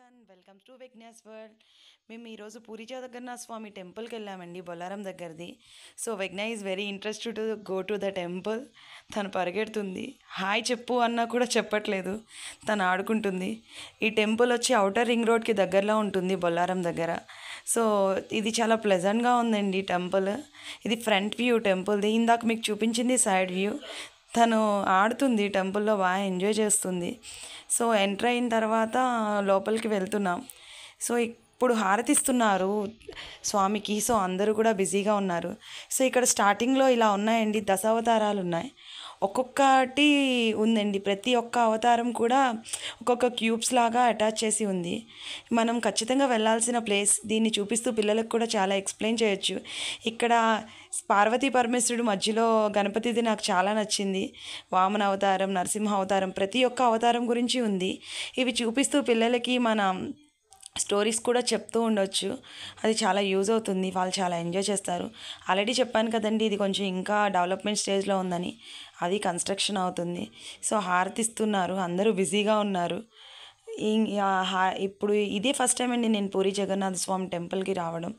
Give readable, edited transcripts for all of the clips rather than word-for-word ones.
Everyone welcome to Vignesh world. మేము ఈరోజు పూరి జగన్నాథ స్వామి టెంపుల్కి వెళ్ళామండి, బొల్లారం దగ్గరది. సో విఘ్న is very interested to go to the temple. తను పరిగెడుతుంది, హాయ్ చెప్పు అన్నా కూడా చెప్పట్లేదు, తను ఆడుకుంటుంది. ఈ టెంపుల్ వచ్చి ఔటర్ రింగ్ రోడ్కి దగ్గరలో ఉంటుంది, బొల్లారం దగ్గర. సో ఇది చాలా ప్లెజెంట్గా ఉందండి టెంపుల్. ఇది ఫ్రంట్ వ్యూ టెంపుల్ది. ఇందాక మీకు చూపించింది సైడ్ వ్యూ. తను ఆడుతుంది టెంపుల్లో, బాగా ఎంజాయ్ చేస్తుంది. సో ఎంటర్ అయిన తర్వాత లోపలికి వెళ్తున్నాం. సో ఇప్పుడు హారతిస్తున్నారు స్వామికి. సో అందరూ కూడా బిజీగా ఉన్నారు. సో ఇక్కడ స్టార్టింగ్లో ఇలా ఉన్నాయండి, దశావతారాలు ఉన్నాయి. ఒక్కొక్కటి ఉందండి, ప్రతి ఒక్క అవతారం కూడా ఒక్కొక్క క్యూబ్స్ లాగా అటాచ్ చేసి ఉంది. మనం ఖచ్చితంగా వెళ్ళాల్సిన ప్లేస్. దీన్ని చూపిస్తూ పిల్లలకు కూడా చాలా ఎక్స్ప్లెయిన్ చేయొచ్చు. ఇక్కడ పార్వతీ పరమేశ్వరుడు మధ్యలో గణపతిది నాకు చాలా నచ్చింది. వామన అవతారం, నరసింహ అవతారం, ప్రతి ఒక్క అవతారం గురించి ఉంది. ఇవి చూపిస్తూ పిల్లలకి మన స్టోరీస్ కూడా చెప్తూ ఉండొచ్చు. అది చాలా యూజ్ అవుతుంది, వాళ్ళు చాలా ఎంజాయ్ చేస్తారు. ఆల్రెడీ చెప్పాను కదండి, ఇది కొంచెం ఇంకా డెవలప్మెంట్ స్టేజ్లో ఉందని. అది కన్స్ట్రక్షన్ అవుతుంది. సో హారతిస్తున్నారు, అందరూ బిజీగా ఉన్నారు. ఇప్పుడు ఇదే ఫస్ట్ టైం అండి నేను పూరి జగన్నాథ స్వామి టెంపుల్కి రావడం.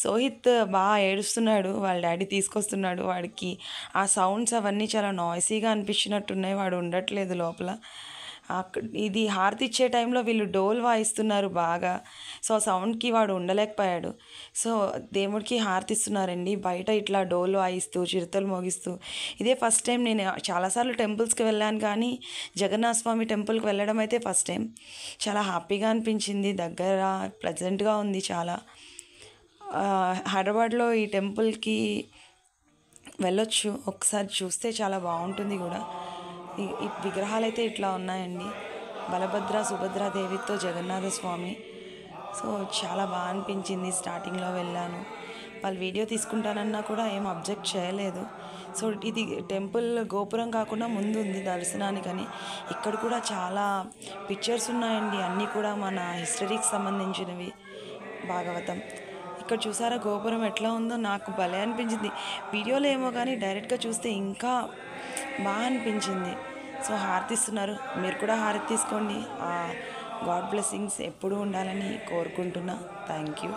సోహిత్ బాగా ఏడుస్తున్నాడు, వాళ్ళ డాడీ తీసుకొస్తున్నాడు. వాడికి ఆ సౌండ్స్ అవన్నీ చాలా నాయిసీగా అనిపించినట్టున్నాయి, వాడు ఉండట్లేదు లోపల. ఇది హారతి ఇచ్చే టైంలో వీళ్ళు డోల్ వాయిస్తున్నారు బాగా. సో ఆ సౌండ్కి వాడు ఉండలేకపోయాడు. సో దేవుడికి హారతి ఇస్తున్నారండి బయట, ఇట్లా డోల్ వాయిస్తూ చిరుతలు మోగిస్తూ. ఇదే ఫస్ట్ టైం. నేను చాలాసార్లు టెంపుల్స్కి వెళ్ళాను, కానీ జగన్నాథ స్వామి టెంపుల్కి వెళ్ళడం అయితే ఫస్ట్ టైం. చాలా హ్యాపీగా అనిపించింది, దగ్గర ప్లెజెంట్గా ఉంది చాలా. హైదరాబాద్లో ఈ టెంపుల్కి వెళ్ళొచ్చు, ఒకసారి చూస్తే చాలా బాగుంటుంది కూడా. ఈ విగ్రహాలు అయితే ఇట్లా ఉన్నాయండి, బలభద్ర సుభద్రాదేవితో జగన్నాథ స్వామి. సో చాలా బాగా అనిపించింది. స్టార్టింగ్లో వెళ్ళాను, వాళ్ళు వీడియో తీసుకుంటానన్నా కూడా ఏం అబ్జెక్ట్ చేయలేదు. సో ఇది టెంపుల్ గోపురం కాకుండా ముందు ఉంది దర్శనానికని. ఇక్కడ కూడా చాలా పిక్చర్స్ ఉన్నాయండి, అన్నీ కూడా మన హిస్టరీకి సంబంధించినవి. భాగవతం. ఇక్కడ చూసారా గోపురం ఎట్లా ఉందో, నాకు భలే అనిపించింది. వీడియోలో ఏమో కానీ డైరెక్ట్గా చూస్తే ఇంకా బాగా అనిపించింది. సో హారతిస్తున్నారు, మీరు కూడా హారతి తీసుకోండి. గాడ్ బ్లెస్సింగ్స్ ఎప్పుడూ ఉండాలని కోరుకుంటున్నా. Thank you.